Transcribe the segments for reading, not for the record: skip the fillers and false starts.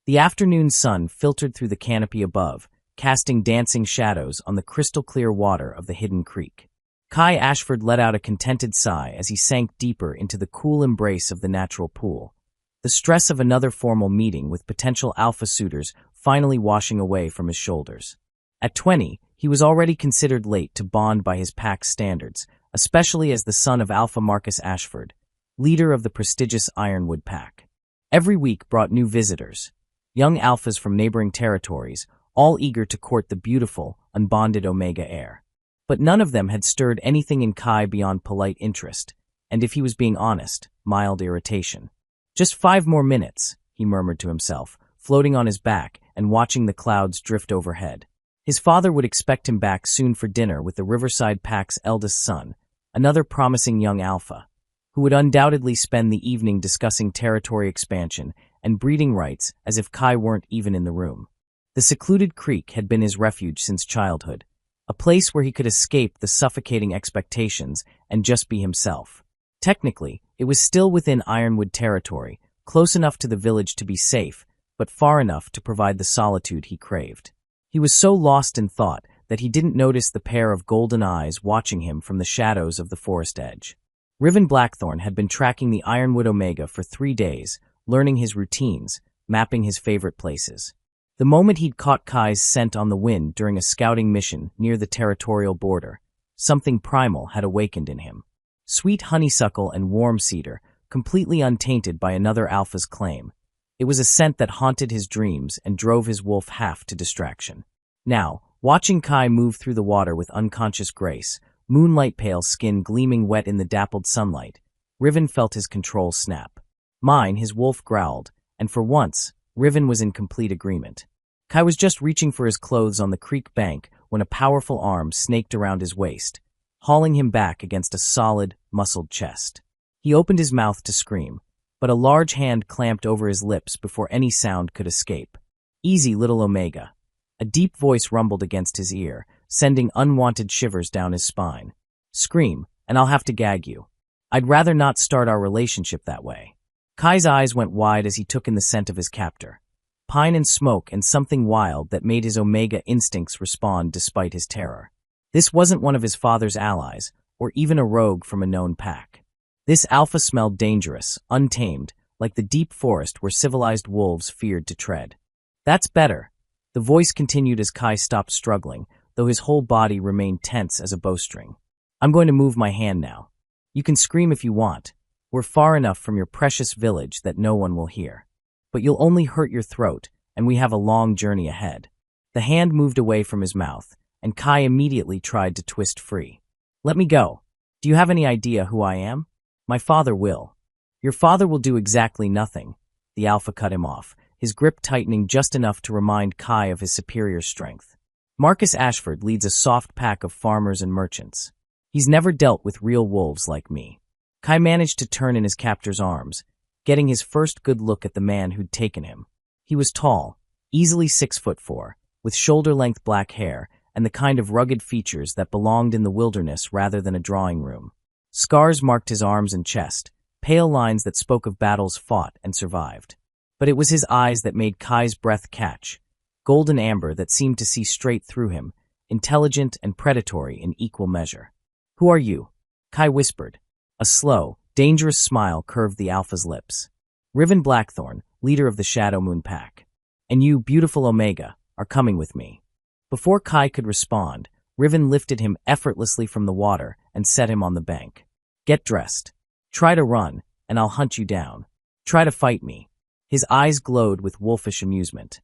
The afternoon sun filtered through the canopy above, casting dancing shadows on the crystal-clear water of the hidden creek. Kai Ashford let out a contented sigh as he sank deeper into the cool embrace of the natural pool, the stress of another formal meeting with potential alpha suitors finally washing away from his shoulders. At 20, he was already considered late to bond by his pack's standards, especially as the son of Alpha Marcus Ashford, leader of the prestigious Ironwood Pack. Every week brought new visitors, young alphas from neighboring territories, all eager to court the beautiful, unbonded Omega heir. But none of them had stirred anything in Kai beyond polite interest, and if he was being honest, mild irritation. Just 5 more minutes, he murmured to himself, floating on his back and watching the clouds drift overhead. His father would expect him back soon for dinner with the Riverside Pack's eldest son, another promising young alpha, who would undoubtedly spend the evening discussing territory expansion and breeding rights as if Kai weren't even in the room. The secluded creek had been his refuge since childhood, a place where he could escape the suffocating expectations and just be himself. Technically, it was still within Ironwood territory, close enough to the village to be safe, but far enough to provide the solitude he craved. He was so lost in thought that he didn't notice the pair of golden eyes watching him from the shadows of the forest edge. Riven Blackthorn had been tracking the Ironwood Omega for 3 days, learning his routines, mapping his favorite places. The moment he'd caught Kai's scent on the wind during a scouting mission near the territorial border, something primal had awakened in him. Sweet honeysuckle and warm cedar, completely untainted by another alpha's claim. It was a scent that haunted his dreams and drove his wolf half to distraction. Now, watching Kai move through the water with unconscious grace, moonlight-pale skin gleaming wet in the dappled sunlight, Riven felt his control snap. Mine, his wolf growled, and for once, Riven was in complete agreement. Kai was just reaching for his clothes on the creek bank when a powerful arm snaked around his waist, hauling him back against a solid, muscled chest. He opened his mouth to scream, but a large hand clamped over his lips before any sound could escape. "Easy, little Omega." A deep voice rumbled against his ear, sending unwanted shivers down his spine. "Scream, and I'll have to gag you. I'd rather not start our relationship that way." Kai's eyes went wide as he took in the scent of his captor. Pine and smoke and something wild that made his Omega instincts respond despite his terror. This wasn't one of his father's allies, or even a rogue from a known pack. This alpha smelled dangerous, untamed, like the deep forest where civilized wolves feared to tread. "That's better." The voice continued as Kai stopped struggling, though his whole body remained tense as a bowstring. "I'm going to move my hand now. You can scream if you want. We're far enough from your precious village that no one will hear. But you'll only hurt your throat, and we have a long journey ahead." The hand moved away from his mouth, and Kai immediately tried to twist free. "Let me go. Do you have any idea who I am?" "My father will." "Your father will do exactly nothing." The alpha cut him off, his grip tightening just enough to remind Kai of his superior strength. "Marcus Ashford leads a soft pack of farmers and merchants. He's never dealt with real wolves like me." Kai managed to turn in his captor's arms, getting his first good look at the man who'd taken him. He was tall, easily 6'4", with shoulder-length black hair and the kind of rugged features that belonged in the wilderness rather than a drawing room. Scars marked his arms and chest, pale lines that spoke of battles fought and survived. But it was his eyes that made Kai's breath catch, golden amber that seemed to see straight through him, intelligent and predatory in equal measure. "Who are you?" Kai whispered. A slow, dangerous smile curved the alpha's lips. "Riven Blackthorn, leader of the Shadow Moon Pack. And you, beautiful Omega, are coming with me." Before Kai could respond, Riven lifted him effortlessly from the water and set him on the bank. "Get dressed. Try to run, and I'll hunt you down. Try to fight me." His eyes glowed with wolfish amusement.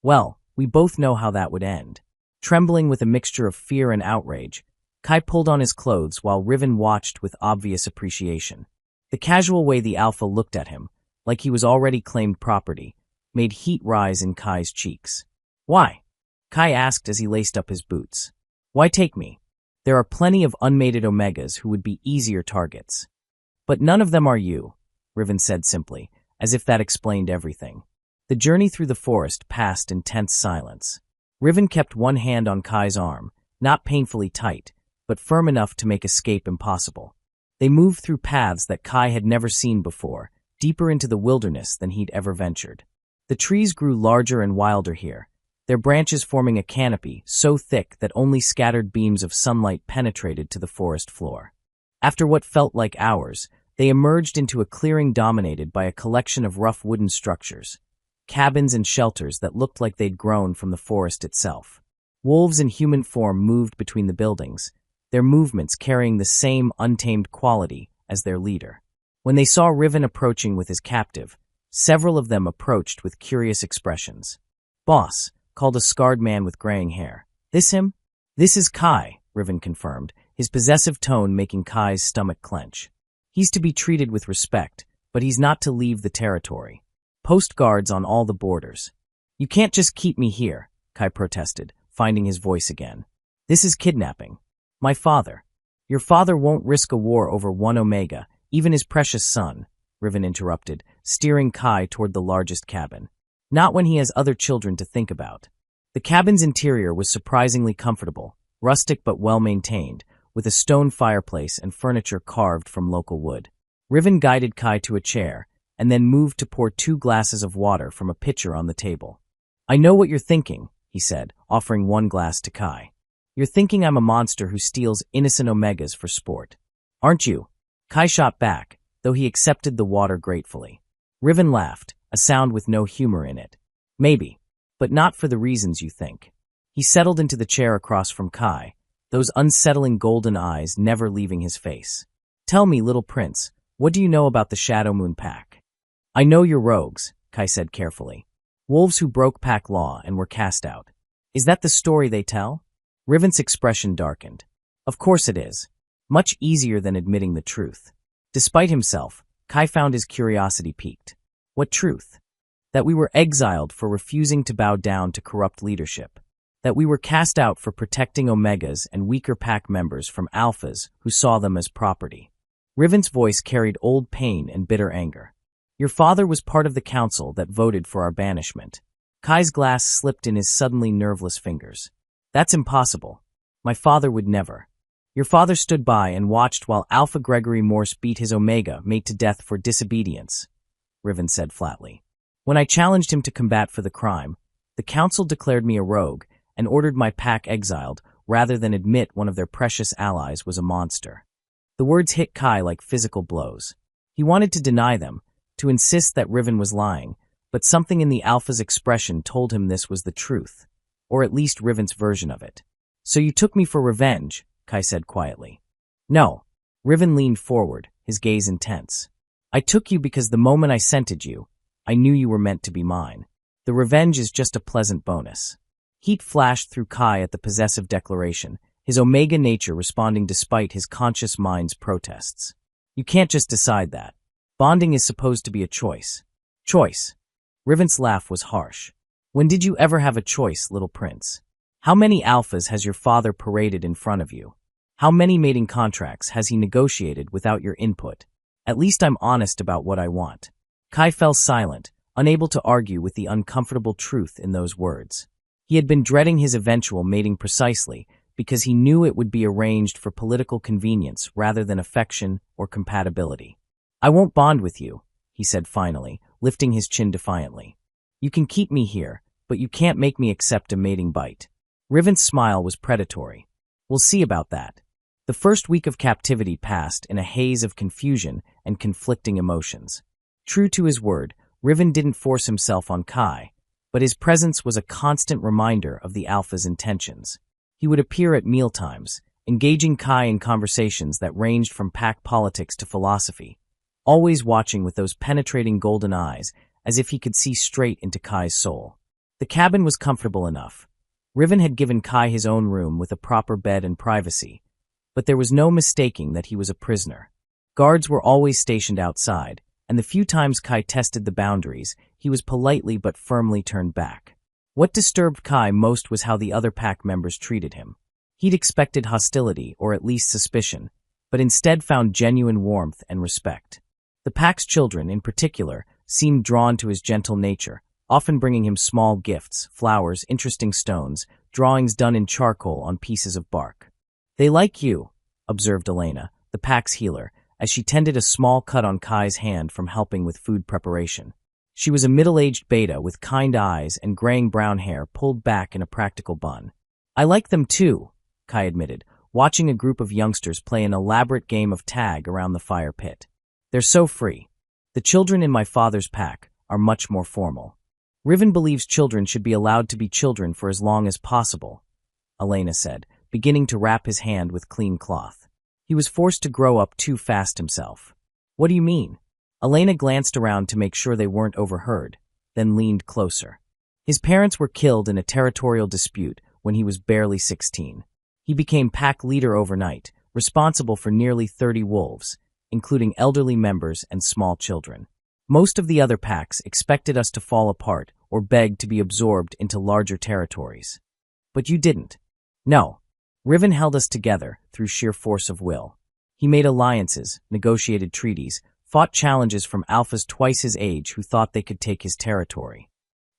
Well, we both know how that would end. Trembling with a mixture of fear and outrage, Kai pulled on his clothes while Riven watched with obvious appreciation. The casual way the alpha looked at him, like he was already claimed property, made heat rise in Kai's cheeks. "Why?" Kai asked as he laced up his boots. "Why take me? There are plenty of unmated Omegas who would be easier targets." "But none of them are you," Riven said simply, as if that explained everything. The journey through the forest passed in tense silence. Riven kept one hand on Kai's arm, not painfully tight, but firm enough to make escape impossible. They moved through paths that Kai had never seen before, deeper into the wilderness than he'd ever ventured. The trees grew larger and wilder here, their branches forming a canopy so thick that only scattered beams of sunlight penetrated to the forest floor. After what felt like hours, they emerged into a clearing dominated by a collection of rough wooden structures, cabins and shelters that looked like they'd grown from the forest itself. Wolves in human form moved between the buildings, their movements carrying the same untamed quality as their leader. When they saw Riven approaching with his captive, several of them approached with curious expressions. "Boss," called a scarred man with graying hair. "This him?" "This is Kai," Riven confirmed, his possessive tone making Kai's stomach clench. "He's to be treated with respect, but he's not to leave the territory. Post guards on all the borders." "You can't just keep me here," Kai protested, finding his voice again. "This is kidnapping. My father." "Your father won't risk a war over one Omega, even his precious son," Riven interrupted, steering Kai toward the largest cabin. "Not when he has other children to think about." The cabin's interior was surprisingly comfortable, rustic but well-maintained, with a stone fireplace and furniture carved from local wood. Riven guided Kai to a chair, and then moved to pour 2 glasses of water from a pitcher on the table. "I know what you're thinking," he said, offering 1 glass to Kai. "You're thinking I'm a monster who steals innocent Omegas for sport. Aren't you?" Kai shot back, though he accepted the water gratefully. Riven laughed, a sound with no humor in it. "Maybe, but not for the reasons you think." He settled into the chair across from Kai, those unsettling golden eyes never leaving his face. "Tell me, little prince, what do you know about the Shadow Moon Pack?" "I know you're rogues," Kai said carefully. "Wolves who broke pack law and were cast out. Is that the story they tell?" Riven's expression darkened. "Of course it is. Much easier than admitting the truth." Despite himself, Kai found his curiosity piqued. "What truth?" "That we were exiled for refusing to bow down to corrupt leadership. That we were cast out for protecting Omegas and weaker pack members from Alphas who saw them as property." Riven's voice carried old pain and bitter anger. "Your father was part of the council that voted for our banishment." Kai's glass slipped in his suddenly nerveless fingers. "That's impossible. My father would never." "Your father stood by and watched while Alpha Gregory Morse beat his Omega mate to death for disobedience," Riven said flatly. "When I challenged him to combat for the crime, the council declared me a rogue and ordered my pack exiled rather than admit one of their precious allies was a monster." The words hit Kai like physical blows. He wanted to deny them, to insist that Riven was lying, but something in the Alpha's expression told him this was the truth, or at least Riven's version of it. "So you took me for revenge," Kai said quietly. "No." Riven leaned forward, his gaze intense. "I took you because the moment I scented you, I knew you were meant to be mine. The revenge is just a pleasant bonus." Heat flashed through Kai at the possessive declaration, his Omega nature responding despite his conscious mind's protests. "You can't just decide that. Bonding is supposed to be a choice." "Choice?" Riven's laugh was harsh. "When did you ever have a choice, little prince? How many Alphas has your father paraded in front of you? How many mating contracts has he negotiated without your input? At least I'm honest about what I want." Kai fell silent, unable to argue with the uncomfortable truth in those words. He had been dreading his eventual mating precisely because he knew it would be arranged for political convenience rather than affection or compatibility. "I won't bond with you," he said finally, lifting his chin defiantly. "You can keep me here, but you can't make me accept a mating bite." Riven's smile was predatory. "We'll see about that." The first week of captivity passed in a haze of confusion and conflicting emotions. True to his word, Riven didn't force himself on Kai, but his presence was a constant reminder of the Alpha's intentions. He would appear at mealtimes, engaging Kai in conversations that ranged from pack politics to philosophy, always watching with those penetrating golden eyes as if he could see straight into Kai's soul. The cabin was comfortable enough. Riven had given Kai his own room with a proper bed and privacy, but there was no mistaking that he was a prisoner. Guards were always stationed outside, and the few times Kai tested the boundaries, he was politely but firmly turned back. What disturbed Kai most was how the other pack members treated him. He'd expected hostility, or at least suspicion, but instead found genuine warmth and respect. The pack's children, in particular, seemed drawn to his gentle nature, often bringing him small gifts, flowers, interesting stones, drawings done in charcoal on pieces of bark. "They like you," observed Elena, the pack's healer, as she tended a small cut on Kai's hand from helping with food preparation. She was a middle-aged beta with kind eyes and graying brown hair pulled back in a practical bun. I like them too, Kai admitted, watching a group of youngsters play an elaborate game of tag around the fire pit. They're so free. The children in my father's pack are much more formal. Riven believes children should be allowed to be children for as long as possible, Elena said, beginning to wrap his hand with clean cloth. He was forced to grow up too fast himself. What do you mean? Elena glanced around to make sure they weren't overheard, then leaned closer. His parents were killed in a territorial dispute when he was barely 16. He became pack leader overnight, responsible for nearly 30 wolves, including elderly members and small children. Most of the other packs expected us to fall apart or beg to be absorbed into larger territories. But you didn't. No. Riven held us together through sheer force of will. He made alliances, negotiated treaties, fought challenges from alphas twice his age who thought they could take his territory.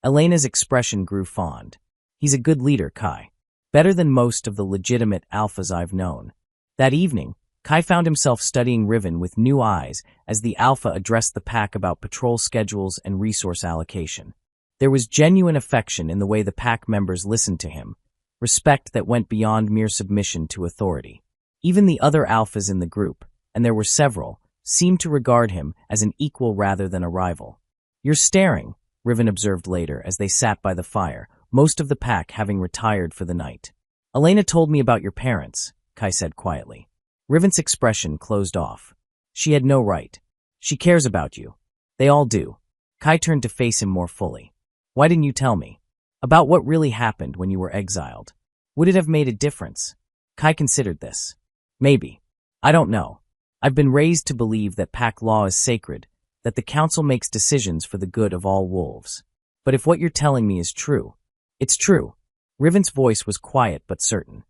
Elena's expression grew fond. He's a good leader, Kai. Better than most of the legitimate alphas I've known. That evening, Kai found himself studying Riven with new eyes as the alpha addressed the pack about patrol schedules and resource allocation. There was genuine affection in the way the pack members listened to him, respect that went beyond mere submission to authority. Even the other alphas in the group, and there were several, seemed to regard him as an equal rather than a rival. You're staring, Riven observed later as they sat by the fire, most of the pack having retired for the night. Elena told me about your parents, Kai said quietly. Riven's expression closed off. She had no right. She cares about you. They all do. Kai turned to face him more fully. Why didn't you tell me? About what really happened when you were exiled. Would it have made a difference? Kai considered this. Maybe. I don't know. I've been raised to believe that pack law is sacred, that the council makes decisions for the good of all wolves. But if what you're telling me is true, it's true. Riven's voice was quiet but certain.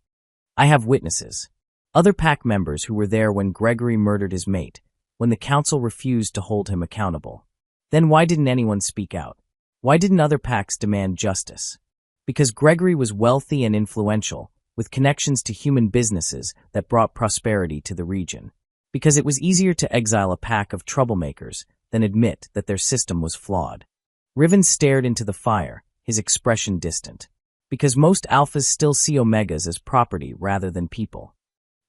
I have witnesses. Other pack members who were there when Gregory murdered his mate, when the council refused to hold him accountable. Then why didn't anyone speak out? Why didn't other packs demand justice? Because Gregory was wealthy and influential, with connections to human businesses that brought prosperity to the region. Because it was easier to exile a pack of troublemakers than admit that their system was flawed. Riven stared into the fire, his expression distant. Because most alphas still see omegas as property rather than people.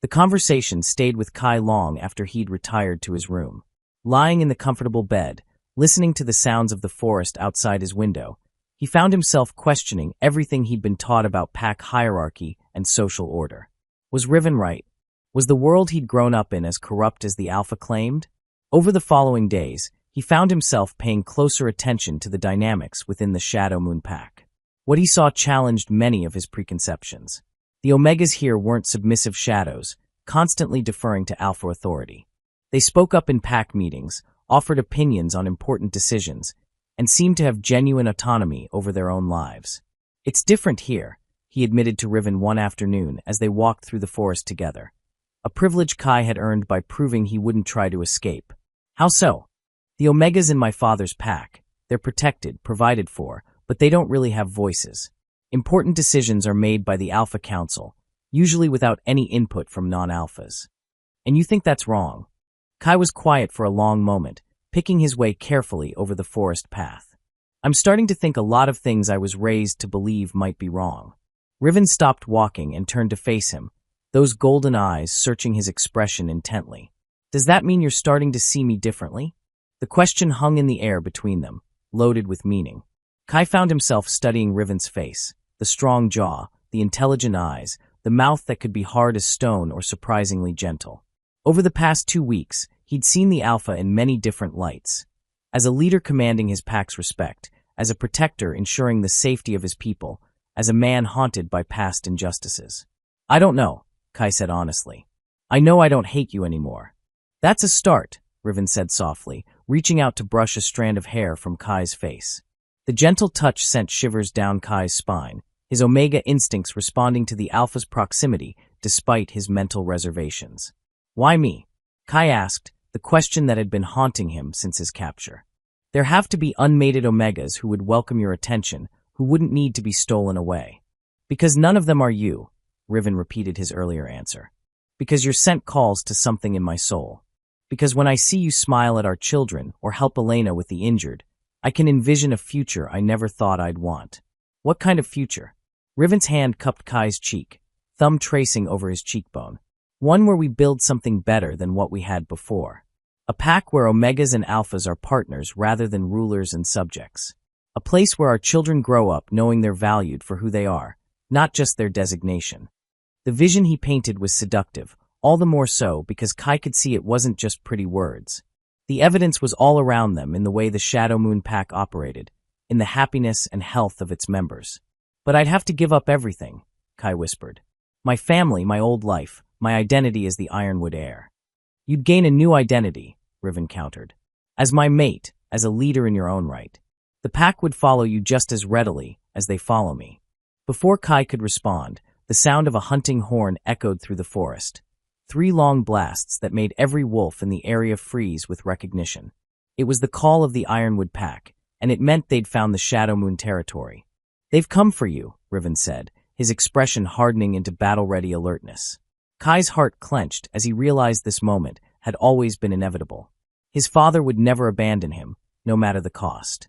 The conversation stayed with Kai long after he'd retired to his room. Lying in the comfortable bed, listening to the sounds of the forest outside his window, he found himself questioning everything he'd been taught about pack hierarchy and social order. Was Riven right? Was the world he'd grown up in as corrupt as the alpha claimed? Over the following days, he found himself paying closer attention to the dynamics within the Shadow Moon pack. What he saw challenged many of his preconceptions. The Omegas here weren't submissive shadows, constantly deferring to alpha authority. They spoke up in pack meetings, offered opinions on important decisions, and seemed to have genuine autonomy over their own lives. It's different here, he admitted to Riven one afternoon as they walked through the forest together. A privilege Kai had earned by proving he wouldn't try to escape. How so? The Omegas in my father's pack. They're protected, provided for, but they don't really have voices. Important decisions are made by the Alpha Council, usually without any input from non-alphas. And you think that's wrong? Kai was quiet for a long moment, picking his way carefully over the forest path. I'm starting to think a lot of things I was raised to believe might be wrong. Riven stopped walking and turned to face him, those golden eyes searching his expression intently. Does that mean you're starting to see me differently? The question hung in the air between them, loaded with meaning. Kai found himself studying Riven's face, the strong jaw, the intelligent eyes, the mouth that could be hard as stone or surprisingly gentle. Over the past 2 weeks, he'd seen the Alpha in many different lights. As a leader commanding his pack's respect, as a protector ensuring the safety of his people, as a man haunted by past injustices. I don't know, Kai said honestly. I know I don't hate you anymore. That's a start, Riven said softly, reaching out to brush a strand of hair from Kai's face. The gentle touch sent shivers down Kai's spine, his Omega instincts responding to the Alpha's proximity despite his mental reservations. Why me? Kai asked, the question that had been haunting him since his capture. There have to be unmated Omegas who would welcome your attention, who wouldn't need to be stolen away. Because none of them are you, Riven repeated his earlier answer. Because your scent calls to something in my soul. Because when I see you smile at our children or help Elena with the injured, I can envision a future I never thought I'd want. What kind of future? Riven's hand cupped Kai's cheek, thumb tracing over his cheekbone. One where we build something better than what we had before. A pack where omegas and alphas are partners rather than rulers and subjects. A place where our children grow up knowing they're valued for who they are, not just their designation. The vision he painted was seductive, all the more so because Kai could see it wasn't just pretty words. The evidence was all around them in the way the Shadow Moon Pack operated, in the happiness and health of its members. But I'd have to give up everything, Kai whispered. My family, my old life, my identity as the Ironwood heir. You'd gain a new identity, Riven countered. As my mate, as a leader in your own right. The pack would follow you just as readily as they follow me. Before Kai could respond, the sound of a hunting horn echoed through the forest. 3 long blasts that made every wolf in the area freeze with recognition. It was the call of the Ironwood Pack, and it meant they'd found the Shadow Moon territory. They've come for you, Riven said, his expression hardening into battle-ready alertness. Kai's heart clenched as he realized this moment had always been inevitable. His father would never abandon him, no matter the cost.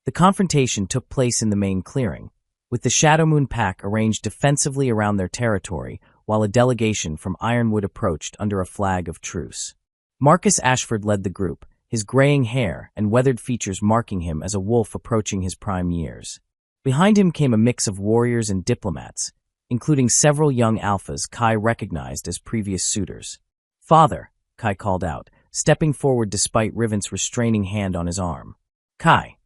The confrontation took place in the main clearing, with the Shadow Moon Pack arranged defensively around their territory while a delegation from Ironwood approached under a flag of truce. Marcus Ashford led the group, his graying hair and weathered features marking him as a wolf approaching his prime years. Behind him came a mix of warriors and diplomats, including several young alphas Kai recognized as previous suitors. Father, Kai called out, stepping forward despite Riven's restraining hand on his arm. Kai.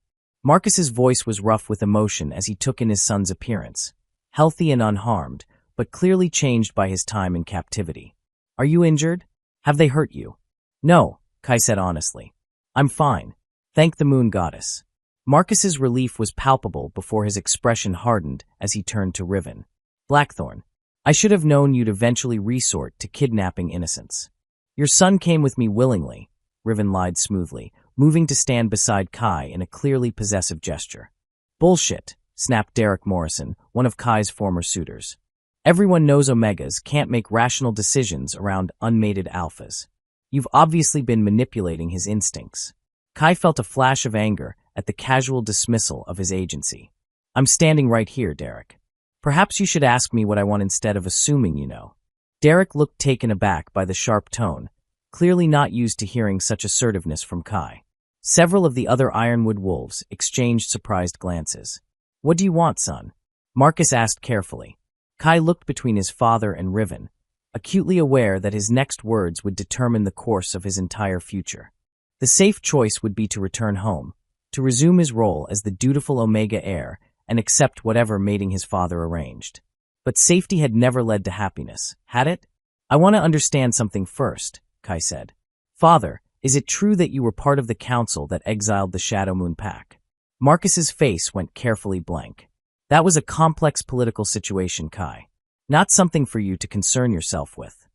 Marcus's voice was rough with emotion as he took in his son's appearance, healthy and unharmed, but clearly changed by his time in captivity. Are you injured? Have they hurt you? No, Kai said honestly. I'm fine. Thank the moon goddess. Marcus's relief was palpable before his expression hardened as he turned to Riven. Blackthorn, I should have known you'd eventually resort to kidnapping innocents. Your son came with me willingly, Riven lied smoothly, moving to stand beside Kai in a clearly possessive gesture. Bullshit, snapped Derek Morrison, one of Kai's former suitors. Everyone knows omegas can't make rational decisions around unmated alphas. You've obviously been manipulating his instincts. Kai felt a flash of anger at the casual dismissal of his agency. I'm standing right here, Derek. Perhaps you should ask me what I want instead of assuming you know. Derek looked taken aback by the sharp tone, clearly not used to hearing such assertiveness from Kai. Several of the other Ironwood wolves exchanged surprised glances. What do you want, son? Marcus asked carefully. Kai looked between his father and Riven, acutely aware that his next words would determine the course of his entire future. The safe choice would be to return home, to resume his role as the dutiful Omega heir and accept whatever mating his father arranged. But safety had never led to happiness, had it? I want to understand something first, Kai said. Father, is it true that you were part of the council that exiled the Shadow Moon Pack? Marcus's face went carefully blank. That was a complex political situation, Kai. Not something for you to concern yourself with.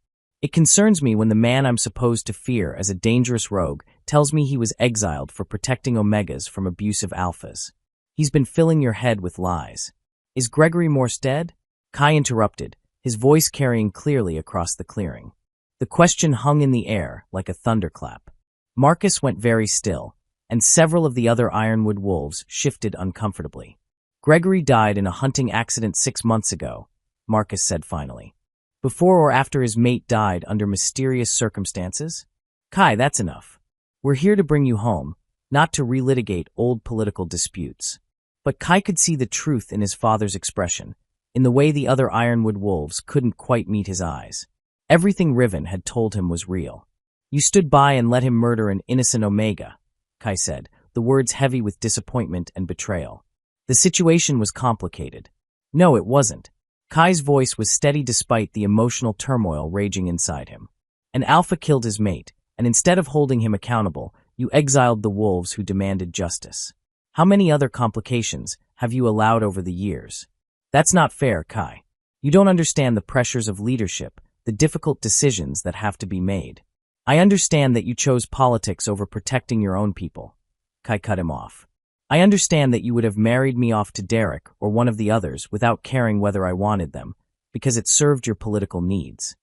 It concerns me when the man I'm supposed to fear as a dangerous rogue tells me he was exiled for protecting omegas from abusive alphas. He's been filling your head with lies. Is Gregory Morse dead? Kai interrupted, his voice carrying clearly across the clearing. The question hung in the air like a thunderclap. Marcus went very still, and several of the other Ironwood wolves shifted uncomfortably. Gregory died in a hunting accident 6 months ago, Marcus said finally. Before or after his mate died under mysterious circumstances? Kai, that's enough. We're here to bring you home, not to relitigate old political disputes. But Kai could see the truth in his father's expression, in the way the other Ironwood wolves couldn't quite meet his eyes. Everything Riven had told him was real. You stood by and let him murder an innocent Omega, Kai said, the words heavy with disappointment and betrayal. The situation was complicated. No, it wasn't. Kai's voice was steady despite the emotional turmoil raging inside him. An alpha killed his mate, and instead of holding him accountable, you exiled the wolves who demanded justice. How many other complications have you allowed over the years? That's not fair, Kai. You don't understand the pressures of leadership, the difficult decisions that have to be made. I understand that you chose politics over protecting your own people. Kai cut him off. I understand that you would have married me off to Derek or one of the others without caring whether I wanted them, because it served your political needs.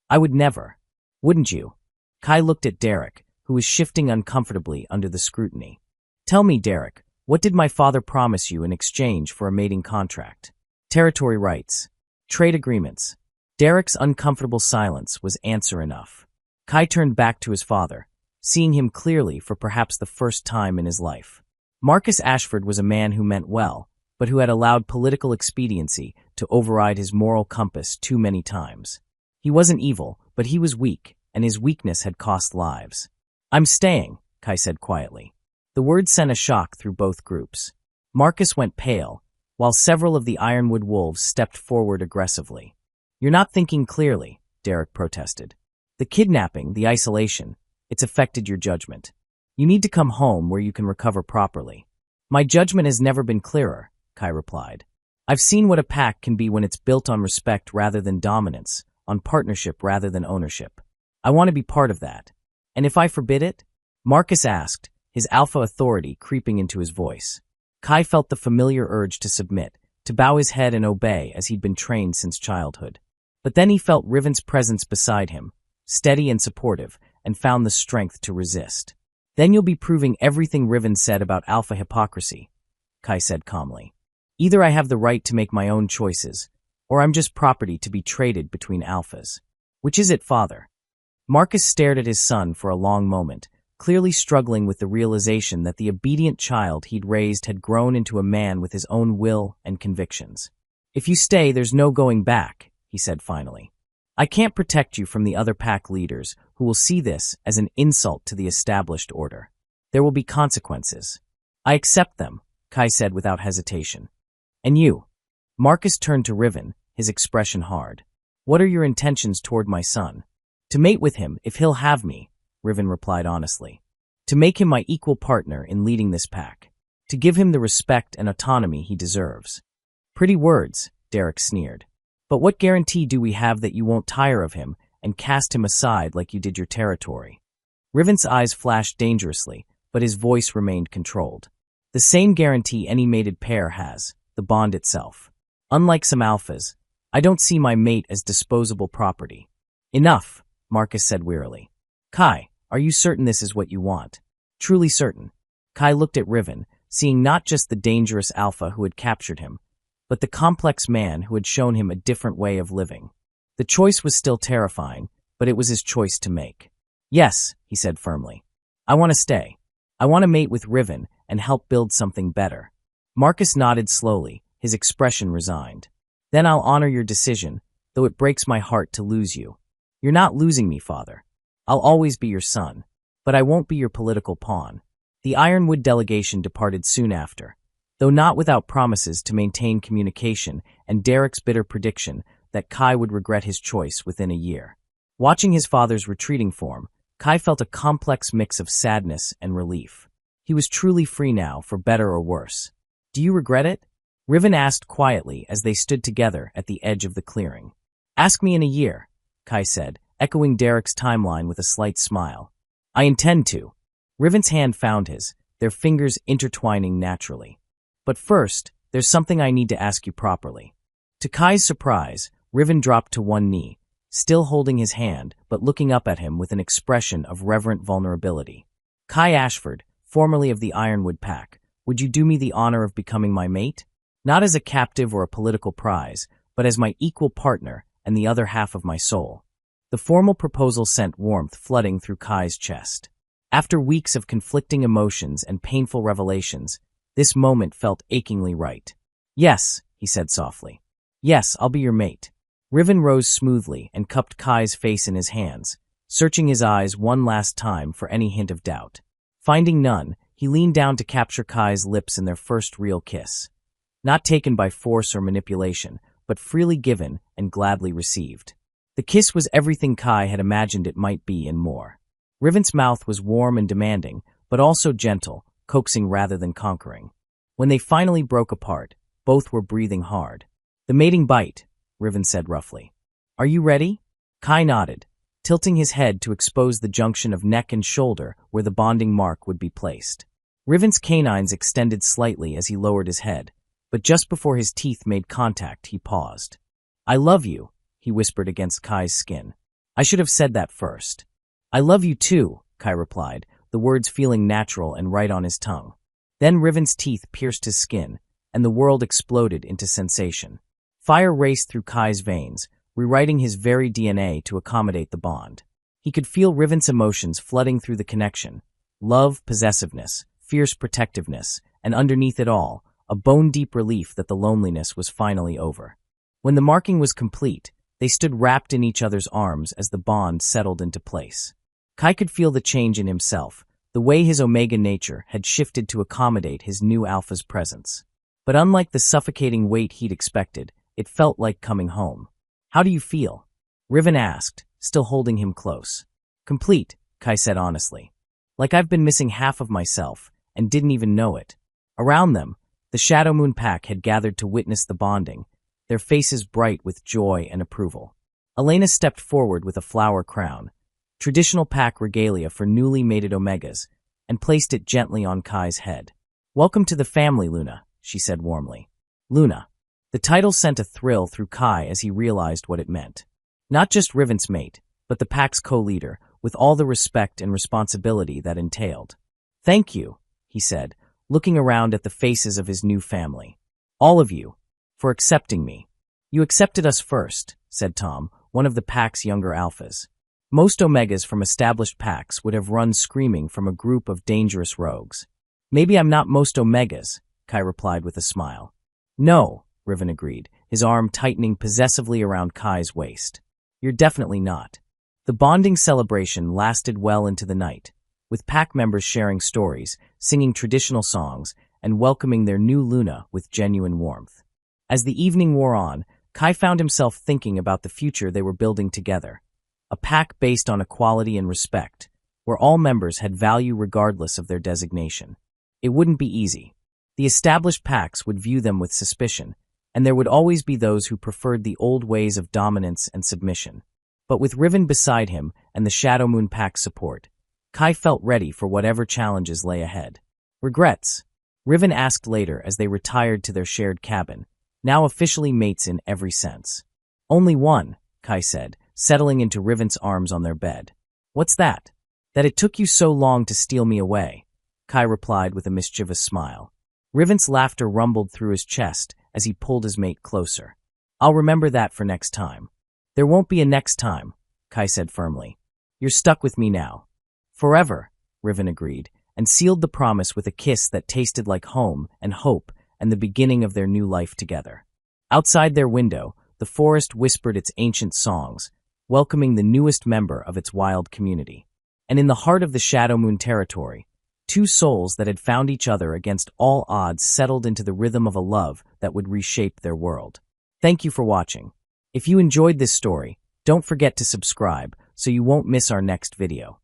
I would never. Wouldn't you? Kai looked at Derek, who was shifting uncomfortably under the scrutiny. Tell me, Derek, What did my father promise you in exchange for a mating contract? Territory rights. Trade agreements. Derek's uncomfortable silence was answer enough. Kai turned back to his father, seeing him clearly for perhaps the first time in his life. Marcus Ashford was a man who meant well, but who had allowed political expediency to override his moral compass too many times. He wasn't evil, but he was weak, and his weakness had cost lives. "I'm staying," Kai said quietly. The word sent a shock through both groups. Marcus went pale, while several of the Ironwood wolves stepped forward aggressively. "You're not thinking clearly," Derek protested. "The kidnapping, the isolation, it's affected your judgment. You need to come home where you can recover properly." "My judgment has never been clearer," Kai replied. "I've seen what a pack can be when it's built on respect rather than dominance, on partnership rather than ownership. I want to be part of that. And if I forbid it?" Marcus asked, his alpha authority creeping into his voice. Kai felt the familiar urge to submit, to bow his head and obey as he'd been trained since childhood. But then he felt Riven's presence beside him, steady and supportive, and found the strength to resist. "Then you'll be proving everything Riven said about alpha hypocrisy," Kai said calmly. "Either I have the right to make my own choices, or I'm just property to be traded between alphas. Which is it, father?" Marcus stared at his son for a long moment, clearly struggling with the realization that the obedient child he'd raised had grown into a man with his own will and convictions. "If you stay, there's no going back," he said finally. "I can't protect you from the other pack leaders who will see this as an insult to the established order. There will be consequences." "I accept them," Kai said without hesitation. "And you?" Marcus turned to Riven, his expression hard. "What are your intentions toward my son?" "To mate with him, if he'll have me," Riven replied honestly. "To make him my equal partner in leading this pack. To give him the respect and autonomy he deserves." "Pretty words," Derek sneered. "But what guarantee do we have that you won't tire of him and cast him aside like you did your territory?" Riven's eyes flashed dangerously, but his voice remained controlled. "The same guarantee any mated pair has, the bond itself. Unlike some alphas, I don't see my mate as disposable property." "Enough," Marcus said wearily. "Kai, are you certain this is what you want?" "Truly certain." Kai looked at Riven, seeing not just the dangerous alpha who had captured him, but the complex man who had shown him a different way of living. The choice was still terrifying, but it was his choice to make. "Yes," he said firmly. "I want to stay. I want to mate with Riven and help build something better." Marcus nodded slowly, his expression resigned. "Then I'll honor your decision, though it breaks my heart to lose you. You're not losing me, father. I'll always be your son, but I won't be your political pawn." The Ironwood delegation departed soon after, though not without promises to maintain communication and Derek's bitter prediction that Kai would regret his choice within a year. Watching his father's retreating form, Kai felt a complex mix of sadness and relief. He was truly free now, for better or worse. "Do you regret it?" Riven asked quietly as they stood together at the edge of the clearing. "Ask me in a year," Kai said, echoing Derek's timeline with a slight smile. "I intend to." Riven's hand found his, their fingers intertwining naturally. "But first, there's something I need to ask you properly." To Kai's surprise, Riven dropped to one knee, still holding his hand but looking up at him with an expression of reverent vulnerability. "Kai Ashford, formerly of the Ironwood Pack, would you do me the honor of becoming my mate? Not as a captive or a political prize, but as my equal partner and the other half of my soul." The formal proposal sent warmth flooding through Kai's chest. After weeks of conflicting emotions and painful revelations, this moment felt achingly right. "Yes," he said softly. "Yes, I'll be your mate." Riven rose smoothly and cupped Kai's face in his hands, searching his eyes one last time for any hint of doubt. Finding none, he leaned down to capture Kai's lips in their first real kiss. Not taken by force or manipulation, but freely given and gladly received. The kiss was everything Kai had imagined it might be and more. Riven's mouth was warm and demanding, but also gentle, coaxing rather than conquering. When they finally broke apart, both were breathing hard. "The mating bite," Riven said roughly. "Are you ready?" Kai nodded, tilting his head to expose the junction of neck and shoulder where the bonding mark would be placed. Riven's canines extended slightly as he lowered his head, but just before his teeth made contact, he paused. "I love you," he whispered against Kai's skin. "I should have said that first." "I love you too," Kai replied, the words feeling natural and right on his tongue. Then Riven's teeth pierced his skin, and the world exploded into sensation. Fire raced through Kai's veins, rewriting his very DNA to accommodate the bond. He could feel Riven's emotions flooding through the connection: love, possessiveness, fierce protectiveness, and underneath it all, a bone-deep relief that the loneliness was finally over. When the marking was complete, they stood wrapped in each other's arms as the bond settled into place. Kai could feel the change in himself, the way his Omega nature had shifted to accommodate his new Alpha's presence. But unlike the suffocating weight he'd expected, it felt like coming home. "How do you feel?" Riven asked, still holding him close. "Complete," Kai said honestly. "Like I've been missing half of myself, and didn't even know it." Around them, the Shadow Moon Pack had gathered to witness the bonding, their faces bright with joy and approval. Elena stepped forward with a flower crown, traditional pack regalia for newly mated Omegas, and placed it gently on Kai's head. "Welcome to the family, Luna," she said warmly. Luna. The title sent a thrill through Kai as he realized what it meant. Not just Riven's mate, but the pack's co-leader, with all the respect and responsibility that entailed. "Thank you," he said, looking around at the faces of his new family. "All of you, for accepting me." "You accepted us first," said Tom, one of the pack's younger alphas. "Most Omegas from established packs would have run screaming from a group of dangerous rogues." "Maybe I'm not most Omegas," Kai replied with a smile. "No," Riven agreed, his arm tightening possessively around Kai's waist. "You're definitely not." The bonding celebration lasted well into the night, with pack members sharing stories, singing traditional songs, and welcoming their new Luna with genuine warmth. As the evening wore on, Kai found himself thinking about the future they were building together. A pack based on equality and respect, where all members had value regardless of their designation. It wouldn't be easy. The established packs would view them with suspicion, and there would always be those who preferred the old ways of dominance and submission. But with Riven beside him and the Shadow Moon Pack's support, Kai felt ready for whatever challenges lay ahead. "Regrets?" Riven asked later as they retired to their shared cabin, now officially mates in every sense. "Only one," Kai said, settling into Riven's arms on their bed. "What's that?" "That it took you so long to steal me away," Kai replied with a mischievous smile. Riven's laughter rumbled through his chest as he pulled his mate closer. "I'll remember that for next time." "There won't be a next time," Kai said firmly. "You're stuck with me now." "Forever," Riven agreed, and sealed the promise with a kiss that tasted like home and hope and the beginning of their new life together. Outside their window, the forest whispered its ancient songs, welcoming the newest member of its wild community. And in the heart of the Shadow Moon territory, two souls that had found each other against all odds settled into the rhythm of a love that would reshape their world. Thank you for watching. If you enjoyed this story, don't forget to subscribe so you won't miss our next video.